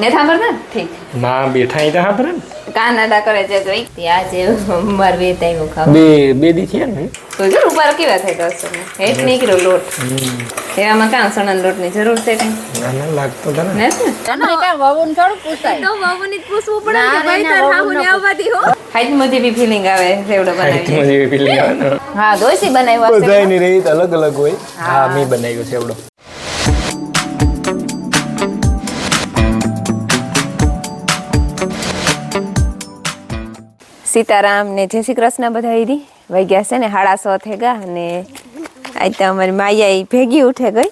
ને સાંભળતા ઠીક માં બેઠા અહીં તો સાંભળે ને કાનાડા કરે છે જોઈ ત્યાં જે માર બે ટાઈમ ખાવ બે દી થયા ને તો જો ઉપર કેવા થાય દસ હેઠ નીકળ્યો લોટ એવામાં કાં સણન લોટની જરૂર છે કઈ ના લાગતો તને ને વવુન થોડું પૂછાય તો બાબુને જ પૂછવું પડે કે ભાઈ તાર હાહુને આવવાથી હો હાઈટ મજી બી ફીલિંગ આવે રેવડો બનાવી મજે પેલી આવે ને હા દોશી બનાવ્યો હશે બધાય ની રીત અલગ અલગ હોય હા મી બનાવ્યો છે એવડો સીતારામ ને જય શ્રી કૃષ્ણ બધા ઈરી વાગ્યા છે ને 6:30 થઈ ગયા અને આજ તો અમારી માયા ભેગી ઉઠે ગઈ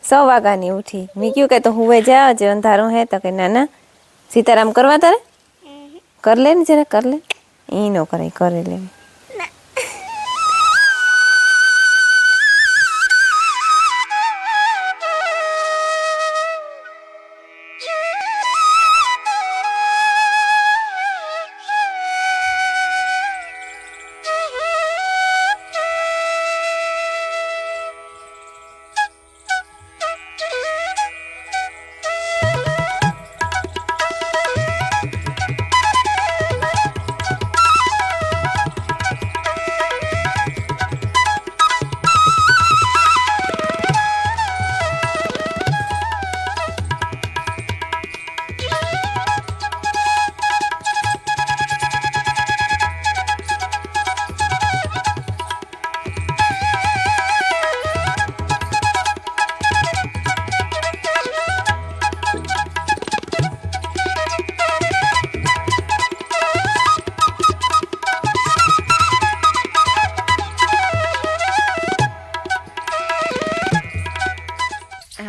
6 વાગ્યાની ઉઠી મેં કહ્યું કે તો હુવે જા જે અંધારું હે તો કે ના ના સીતારામ કરવા તારે કર લે ને જરા કર લે ઈ નો કરે કરે લે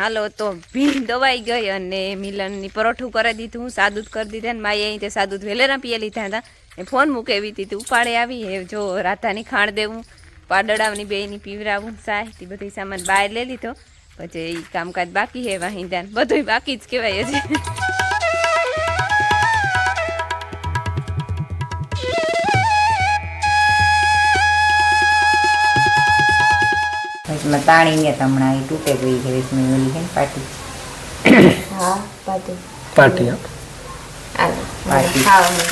હાલો તો ભીંડ દવાઈ ગઈ અને મિલનની પરોઠું કરી દીધું સાદું કરી દીધા ને માએ અહીં સાદું વેલેરા પીએ લીધા હતા એ ફોન મૂકેવી હતી ઉપાડે આવી એ જો રાધાની ખાણ દેવું પાડડાવની બેની પીવરાવું સાય તે બધી સામાન બહાર લઈ લીધો પછી એ કામકાજ બાકી હે વાહિંદાન બધું બાકી જ કહેવાય છે તાણી ને હમણાં એ તૂટે ગઈ છે રેશમી ઓલી છે ને પાટી હા પાટી પાટી ખાવાનું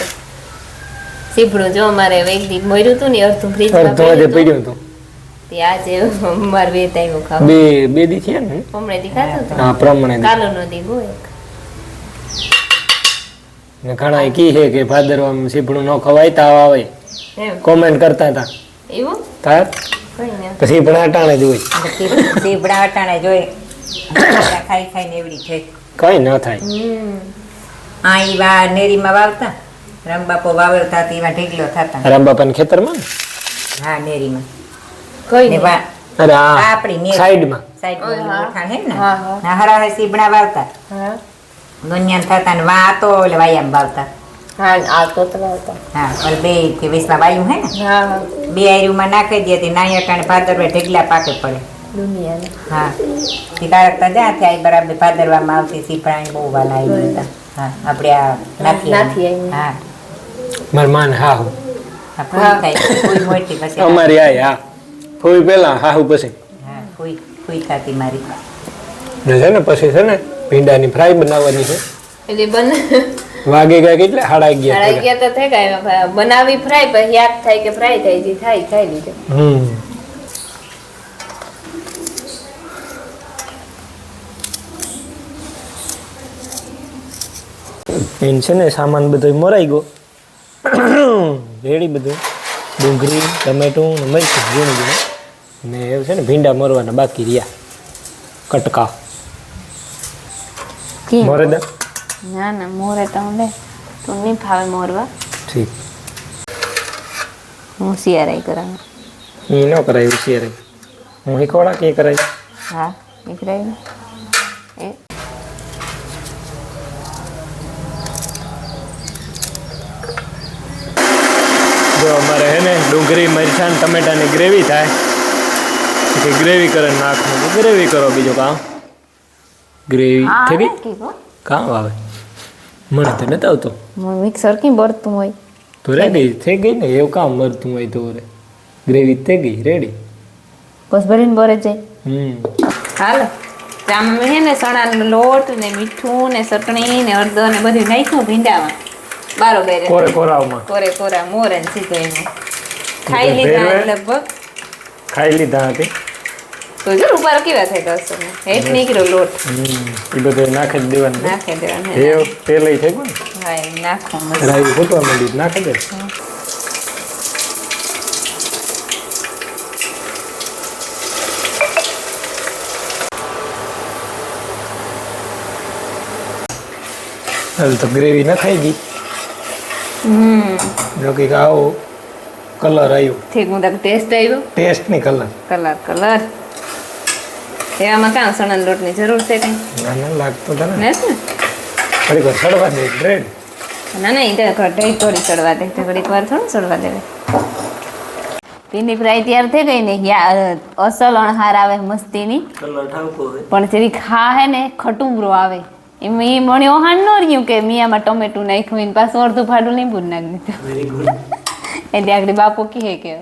સીભડું જો અમારે એક દી મર્યું હતું ને અડધું ફ્રીજમાં પડ્યું હતું તે આજે મારે બે ટાઈમ ખાવ બે દી થયા ને હમણાં દી ખાતું હતું હા પ્રમાણે કાલો નો દી હોય ને ઘણા કી છે કે ભાદરવામાં સીપડું ન ખવાય તાવ આવે કોમેન્ટ કરતા હતા એવું તાર પછી પણ અટાણે જ હોય સીબડા અટાણે જોઈ ખાઈ ખાઈને એવડી છે કઈ ન થાય આ ઈ નેરીમાં વાવતા રામબાપો વાવતા એવા ઢીગલો થતા રામબાપાના ખેતરમાં ને હા નેરીમાં કઈ ને અરે આ આપણી સાઈડમાં ઓળખાણ હે ને ના હરા સીબડા વાવતા દુનિયા થતા ને વા તો ઓલે વાયામ વાવતા હા આ તો આવતા હા ઓલે બે થી 20 વાયું હે ને હા બે આયરુમાં નાખી દે તે નાય અટાણે ભાદરવા ઢગલા પાકે પડે દુનિયાને હા તે કારકતા જા ત્યાં બરાબર ભાદરવામાં આવતી સીપડાની બહુ વાલા આવી હતા હા આપણે આ નાથી હા માર માન હાહુ હા ફૂઈ થાય ફૂઈ મોટી પછી અમારી આય હા ફૂઈ પેલા હાહુ પછી હા ફૂઈ થતી મારી ને છે ને પછી છે ને ભીંડાની ફ્રાય બનાવવાની છે એટલે બન વાગે ગયા કેટલા 11:30 તો થઈ ગયા બનાવી ફ્રાય પછી યાદ થાય કે ફ્રાય થાય જે થાય ખાઈ લીધું એન છે ને સામાન બધો મરાઈ ગયો રેડી બધું ડુંગળી ટમેટું ને મરચું ઝીણું ઝીણું ને એવું છે ને ભીંડા મરવાના બાકી રહ્યા કટકા મોરે દે ના ના મોરે તો લે તું નહીં ફાવે મોરવા ઠીક હું સિયારાઈ કરાવું એ ન કરાય શિયારાઈ હું શીખવાડા કે કરાય હા નીકળાય એ જો અમારે હે ને ડુંગળી મરચાં ટમેટાની ગ્રેવી થાય કે ગ્રેવી કરે નાખવું ગ્રેવી કરો બીજું કામ ગ્રેવી થઈ ગઈ કામ આવે મને તો નથી આવતો મિક્સર કેમ બરતું હોય તો રેડી થઈ ગઈ ને એવું કામ મરતું હોય તો ગ્રેવી થઈ ગઈ રેડી બસ ભરીને બરે જાય હાલો તો આમાં હે ને ચણાનો લોટ ને મીઠું ને ચટણી ને હળદર ને બધું નાખ્યું ભીંડામાં બારોબાર કોરાવમાં કોરા મોર ને સીધો એમાં ખાઈ લીધા લગભગ ખાઈ લીધા હતી તો જો રૂપારો કેવા થાય દસ હેઠ નીકળ્યો લોટ એ બધું નાખી જ દેવાનું નાખી દેવાનું એ તેલ થઈ ગયું ને હા એ નાખો મસ્ત. રાઈ ફૂટવા માંડી નાખી દે હાલ તો ગ્રેવી નખાઈ ગઈ જો કે આવો કલર આવ્યો ઠીક હું તક ટેસ્ટ આવ્યો ટેસ્ટ ની કલર કલર એવામાં કાં સણાના લોટની જરૂર છે કઈ ના લાગતો તને ને થોડીક વાર સડવા દે બ્રેડ ના એ તો ઘડી થોડી ચડવા દે તો ઘડીક વાર થોડું ચડવા દેવે ભીંડી ફ્રાય તૈયાર થઈ ગઈ ને અસલ અણહાર આવે મસ્તીની કલર ઠાવકો હોય પણ જેવી ખા હે ને ખટુંબરો આવે એમ એ મને ઓહાણ ન રહ્યું કે મિયામાં ટમેટું નાખ્યું એને પાછું અડધું ફાડું લીંબુ નાખી દીધું વેરી ગુડ એટલે આગળ બાપો કહે કે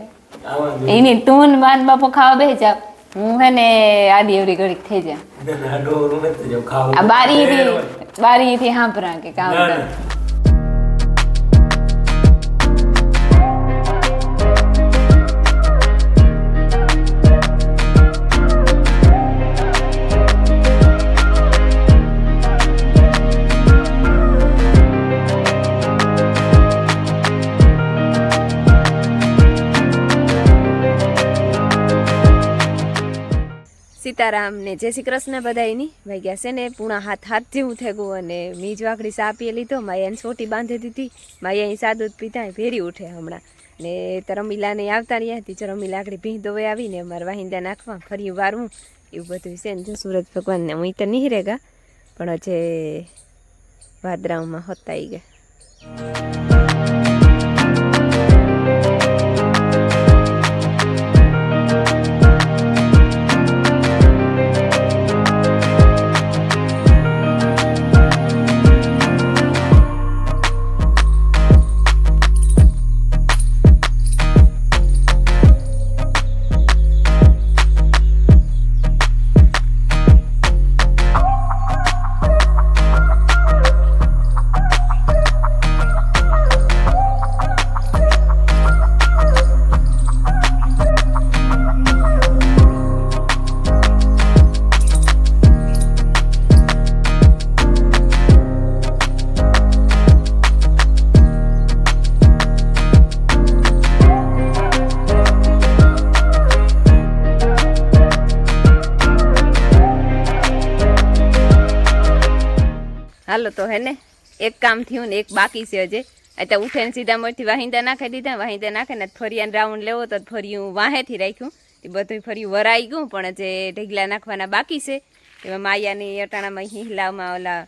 એની તું બાદ બાપો ખાવા બેસી જા હું હે ને આડી એવડી ઘડીક થઈ જા આ બારીથી સાંભળા કે કામ કરે સીતારામ ને જય શ્રી કૃષ્ણ બધાયની વાગ્યા છે ને પૂણા હાથ જેવું થઈ ગયું અને મીજ વાકડી સા પીએ લીધો માયાને છોટી બાંધી દીધી માયા અહીં સાદું પીતા ભેરી ઉઠે હમણાં ને રમીલાને આવતા રહ્યા હતી રમીલા આગળ ભીં દોવે આવીને અમારે વાહિંદા નાખવા ફરી વારવું એવું બધું છે ને જો સૂરજ ભગવાનને હું તો નહીં રેગા પણ હજે ભાદરાવમાં હોતા આવી ગયા હાલો તો હે ને એક કામ થયું ને એક બાકી છે હજે અત્યારે ઉઠીને સીધા મોરથી વાહિંદા નાખી દીધા વાહિંદા નાખે ને ફરિયાને રાઉન્ડ લેવો તો ફર્યું વાહેથી રાખ્યું એ બધું ફર્યું વરાઈ ગયું પણ જે ઢગલા નાખવાના બાકી છે એમાં માયાની અટાણામાં હિહલામાં ઓલા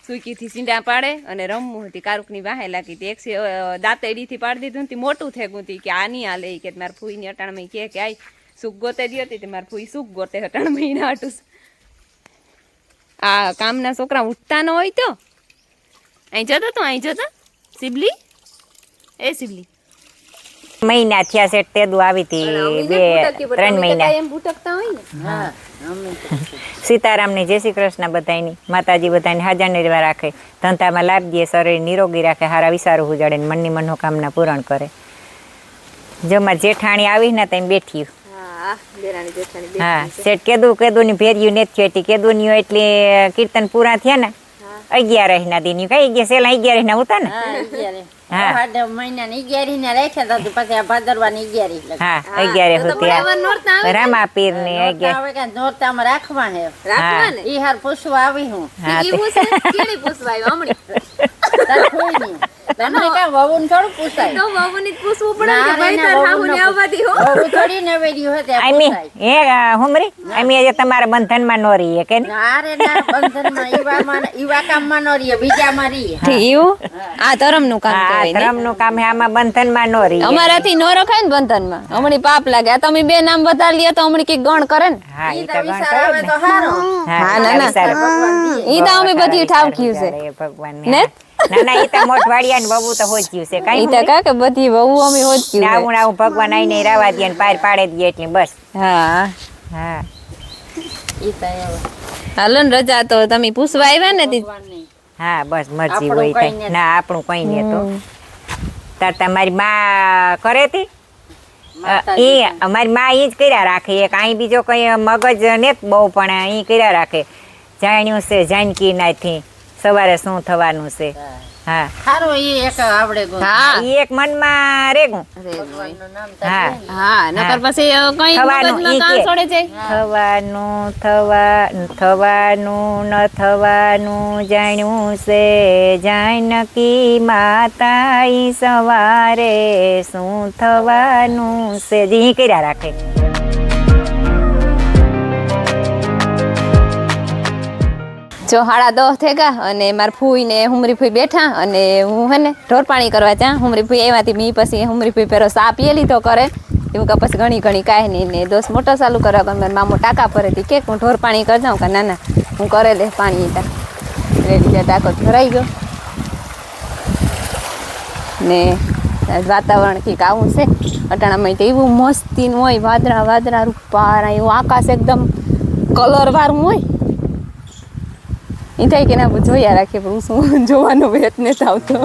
સુઈકીથી સીંડા પાડે અને રમવું હતી કારુકની વાહે લાગી હતી એક દાંતેડીથી પાડી દીધું હતી મોટું થઈ ગયું હતું કે આ નહીં હાલે કે મારા ફૂઈની અટાણામાં કે આઈ સુખ ગોતે દી હતી મારા ફૂઈ સુખ ગોતે અટાણામાં એના હાટું આ કામના છોકરા ઉઠતા ન હોય તો અહીં જતો તું અહીં જતો સિબલી એ સિબલી મહિના થયા છે તેદુ આવી હતી 2-3 મહિના એમ ભૂટકતા હોય ને હા સીતારામની જય શ્રી કૃષ્ણ બધાની માતાજી બધાને હાજર નિર્વા રાખે ધંધામાં લાભ દે શરીર નિરોગી રાખે હારા વિચારું ઉજાડે ને મનની મનોકામના પૂરણ કરે જો મારી જેઠાણી આવી ને ત્યાં બેઠી હા શેઠ કેદું ની ભેર્યું નથી હતી કેદું ની એટલે કીર્તન પૂરા થયા ને 11 ના દિન કઈ ગયા સેલા 11 ના ઉતા ને હા 11 હોતી રામા પીર ને 11 નોરતામાં રાખવા હે રાખવાને ઈ હાર પૂછવા આવી હું એવું છે કેડી પૂછવા આવ્યો હમણી તાર કોઈ નહીં તમને કા વવુન થોડું પૂછાય તો વવુની પૂછવું પડે કે ભાઈ તાર હાહુને આવવાથી હો વહુ થોડી ને વેડી હોય તે આમી પૂછાય હે હુમરી આમી આજે તમારા બંધનમાં નો રહીએ કે ને અરે ના બંધનમાં ઈવા કામમાં નો રહીએ બીજામાં રહીએ એવું આ ધર્મનું કામ આ કહેવાય ને ધર્મનું કામ હે આમાં બંધનમાં નો રહીએ અમારાથી નો રખાય ને બંધનમાં હમણી પાપ લાગે આ તમે બે નામ વધારી લ્યો તો હમણી કઈ ગણ કરે ને હા ઈ ઈ તો તો વિચાર આવે તો હારો હા, ના, ના. ઈ તો અમે બધી ઠાવક્યું છે ભગવાન ને? ના ના ઈ તો મોટવાડિયા ને બહુ તો હોજ્યું છે ઈ કઈ તો કાકે બધી વહુ અમે હોજ્યું છે. આવું ભગવાન આઈને રાવા દે ને પાર પાડે દે એટલે બસ હા હા ઈ તો એવો હાલો ને રજા તો તમે પૂછવા આવ્યા ને તી હા બસ મરજી આપણું હોય કઈ તે. નથી. ના આપણું કઈ નહીં તો તાર તમારી માં કરે તી એ અમારી માં ઈ જ કર્યા રાખે એક અહીં બીજો કઈ મગજ ને બહુ પણ ઈ કર્યા રાખે જાણ્યું છે જાનકી નાથી સવારે શું થવાનું છે હા સારું ઈ એક આવડે ગયું હા ઈ એક મનમાં રેગું ભગવાનનું નામ હા હા નકર પછી કઈ થવાનું મગજમાં ઈ કાં કે. છોડે જાય થવાનું ન થવાનું જાણ્યું છે જાનકી માતા ઈ સવારે શું થવાનું છે જી કર્યા રાખે જો 10:30 થઈ ગયા અને મારા ફૂઈ ને હુમરી ફૂઈ બેઠા અને હું હે ને ઢોર પાણી કરવા ત્યાં હુમરી ફૂઈ આવ્યાથી મી પછી હુમરી ફૂઈ પેલો સા પીએ લીધો કરે એવું કે પછી ઘણી કાંઈ નહીં ને દોસ્ત મોટર ચાલુ કરવા પણ મારા મામો ટાંકા ભરે હતી કે હું ઢોર પાણી કરી જાઉં કે ના હું કરે લે પાણી ત્યાં એ રીતે ટાંકો ભરાઈ ગયો ને વાતાવરણ કંઈક આવું છે અટાણામાં તો એવું મસ્તીનું હોય વાદળા રૂપારા એવું આકાશ એકદમ કલરવાળું હોય એ થાય કે ના જોયા રાખીએ પણ શું જોવાનો વેત નથી આવતો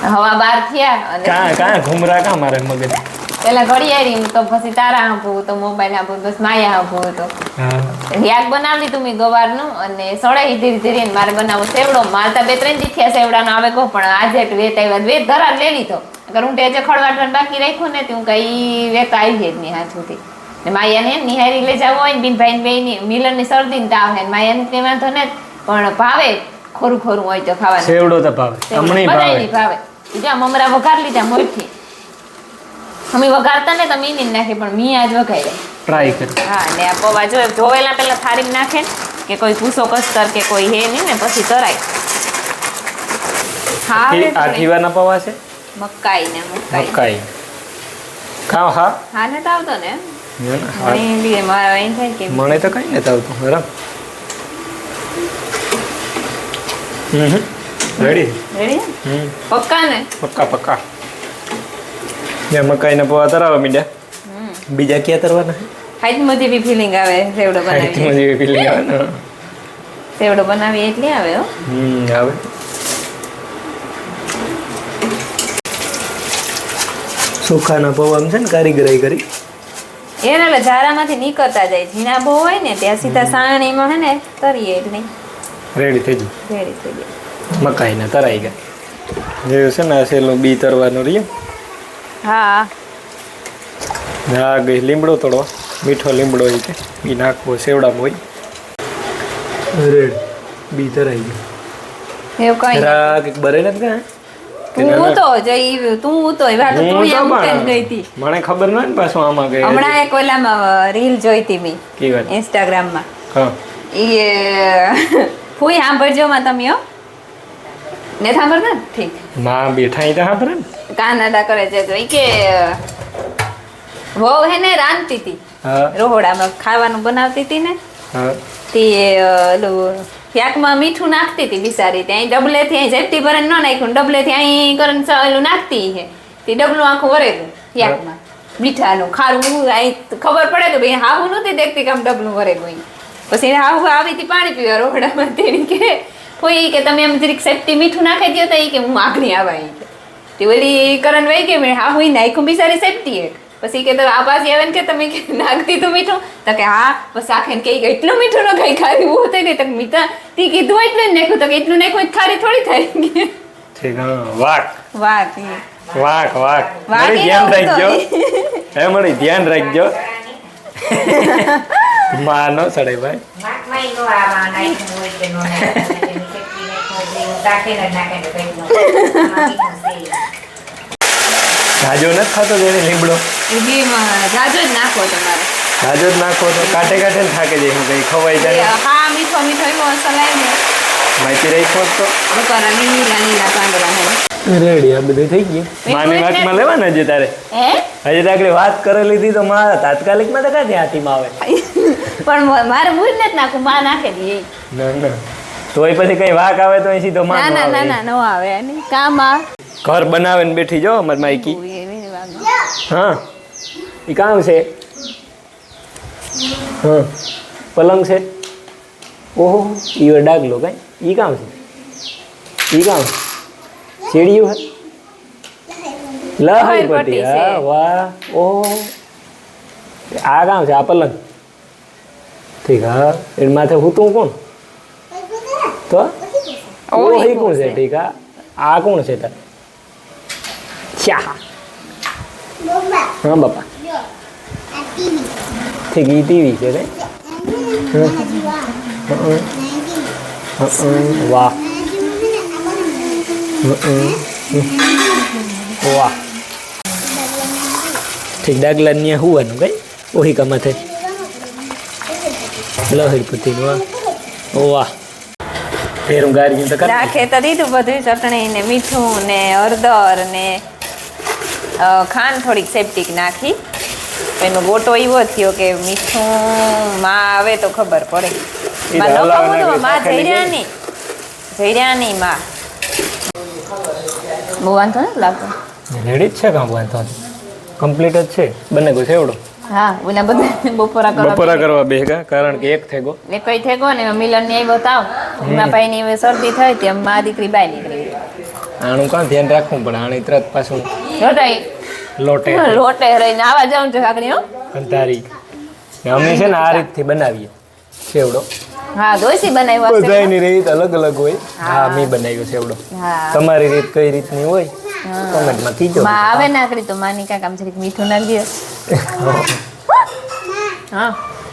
હવા બાર થયા અને કાં ઘુમરા કાં મારે મગજ પેલા ઘડિયાળી તો પછી તારા આંભવું તો મોબાઈલ આંભવું બસ માયા આંભવું તો હા શાક બનાવી લીધું મેં ગવારનું અને સળાઈ ધીરે ધીરે મારે બનાવો સેવડો મારતા 2-3 દી થયા સેવડાનો આવે કહો પણ આજે વેત આવ્યા વેત ધરા લઈ લીધો અગર હું ટેજે ખડવાટવાનું બાકી રાખ્યું ને તો હું કઈ વેત આવી જ નહીં હાથ સુધી ને માયાને નિહારી લઈ જાવ હોય ને બિનભાઈ ને બેની મિલનની શરદી ને તાવ હે માયાને કઈ વાંધો ને પણ ભાવે ખોરું હોય તો ખાવાનું સેવડો તો ભાવે હમણાં બધાયની ભાવે ભાવે બીજા મમરા વઘાર લીધા મોરથી અમે વઘારતા ને તમે ઈ નાખે પણ મી આજ વઘાર્યા ટ્રાય કરી હા ને આ પૌવા જોવેલા પેલા થાળીમાં નાખે ને કે કોઈ ભૂસો કસ્તર કે કોઈ હે નહીં ને પછી તરાય હા હવે આ ખીવાના પૌવા છે મકાઈ ને મકાઈ ખાવ હા હા ને તો આવતો ને હા. મને બી મારા એમ થાય કે મને તો કઈ નથી આવતું બરાબર રેડી રેડી પક્કા ને પક્કા ને મકાઈના પૌવા તરાવા મીડ્યા બીજા ક્યાં તરવાના હાઈટ મધી બી ફિલિંગ આવે સેવડો બનાવી જેવી ફીલિંગ આવે ને સેવડો બનાવી એટલી આવે હો આવે સુખાના પૌવા છે ને કારીગરાઈ કરી એને એટલે ઝારામાંથી નીકળતા જાય ઝીણા બહુ હોય ને ત્યાં સીધા સાણીમાં હે ને તરીએ એટલે રેડી થઈ ગયું રેડી થઈ જાય મકાઈને તરાઈ ગયા જે છે ને સેલો બી તરવાનો રહ્યો હા આ ગઈ લીમડો તળવા મીઠો લીમડો હોય કે એ નાખવો સેવડામાં હોય રેડ બી તરાઈ ગયું એવું કઈ જરા કંઈક બરે નથી કાં તું તો જઈ તું તો એવા તો તું હું તો એમ પણ ગઈ હતી મને ખબર ન હોય ને પાછું આમાં ગઈ હમણાં એક ઓલામાં રીલ જોઈતી મેં કી વાત ઇન્સ્ટાગ્રામમાં હા એ ફૂઈ સાંભળજો માં તમે હો ને સાંભળતા ને ઠીક માં બેઠા અહીં તો હા ભરે ને કાનાડા કરે છે તો ઈ કે વહુ હે ને રાંધતી હતી હા રોહોડામાં ખાવાનું બનાવતી હતી ને હા તે ઓલું શાકમાં મીઠું નાખતી હતી બિસારી ત્યાં ડબલેથી અહીં ઝેપટી ભરીને ન નાખ્યું ડબલેથી અહીં કરીને ઓલું નાખતી છે તે ડબલું આખું વરેલું શાકમાં મીઠાનું ખારું અહીં ખબર પડે કે ભાઈ હાવું નહોતી દેખતી કે આમ ડબલું વરેલું અહીં પછી હાવું આવી હતી પાણી પીવા રોહડામાં તેની કે કોઈ કે તમે એમ જરીક સેફટી મીઠું નાખી દો તો એ કે હું આગળ આવા કે તે ઓલી કરણ વહી કે મેં હાવું નાખ્યું બિસારી સેફટી એક પછી કે તો આ પાછી આવે ને કે તમે કે નાખતી તું મીઠું તો કે હા બસ આખે કઈ એટલું મીઠું ન ખાઈ ખારી એવું થઈ ગઈ તો મીઠા તી કીધું એટલું જ નાખ્યું તો કે એટલું નાખ્યું ખારી થોડી થાય ઠીક હા વાક વાહ વાક વાક વાક મળી એ ધ્યાન આવતો. રાખજો હે મળી ધ્યાન રાખજો માં ન સડે ભાઈ જાજો નથી ખાતો તેને લીમડો એ બી જાજો જ નાખો તમારે જાજો જ નાખો તો કાંઠે કાંઠે ને થાકે જાય હું કઈ ખવાઈ જાય હા મીઠો મીઠો એવો સલાઈ ને માહિતી રાખો તો બકારા નીલા નીલા પાંદડા હે રેડી આ બધું થઈ ગયું માની વાતમાં લેવાના છે તારે હે હજી આગળ વાત કરી લીધી તો મારા તાત્કાલિકમાં તો કાંઈ હાથીમાં આવે પણ મારે મૂળ નથી નાખું માં નાખે દે ના તોય પછી કઈ વાક આવે તો અહીં સીધો ના માં ના ના ના નો આવે નહીં કામ આ ઘર બનાવે ને બેઠી જો અમારી માઈકી હા એ કામ છે હા પલંગ છે ઓહો ઈ ડાગલો કઈ ઈ કામ છે ઈ કામ સીડીયું હે લહેર પટ્ટી હા વાહ ઓહો આ કામ છે આ પલંગ ઠીક હા એ માથે હું કોણ તો ઓહી કોણ છે ઠીક આ કોણ છે તાર ચા હા બાપા ઠીક ઈ ટીવી છે કઈ વાહ વાહ ઠીક ડાગલા ને હુવાનું કઈ ઓહી કા માથે લહેર પતિ વાહ ફેર ગાડી તો નાખે તો દીધું બધું ચટણી ને મીઠું ને હળદર ને ખાંડ થોડીક સેપ્ટિક નાખી એનો ગોટો એવો થયો કે મીઠું માં આવે તો ખબર પડે માં જઈર્યાની માં બહુ વાંધો નથી લાગતો રેડી જ છે કામ વાંધો કમ્પ્લીટ જ છે બંને ગો છેવડો હા ઓલા બધા બપોરા કરવા બેગા કારણ કે એક થઈ ગયો એ કઈ થઈ ગયો ને મિલન ને આવ્યો તાવ એમાં ભાઈ ની હવે શરદી થઈ તેમ માં દીકરી બાય નીકળી આનું કાં ધ્યાન રાખવું પડે આની તરત પાછું જોટાઈ લોટે લોટે રહીને આવા જાઉં છે કાકડી હો અંધારી અમે છે ને આ રીતથી બનાવીએ છેવડો હા દોશી બનાવ્યો હશે. બધાની રીત અલગ અલગ હોય હા મેં બનાવ્યો છેવડો હા તમારી રીત કઈ રીતની હોય કોમેન્ટમાં કીજો માં આવે નાકડી તો માની કાંક આમ જરીક મીઠું નાખી દે હા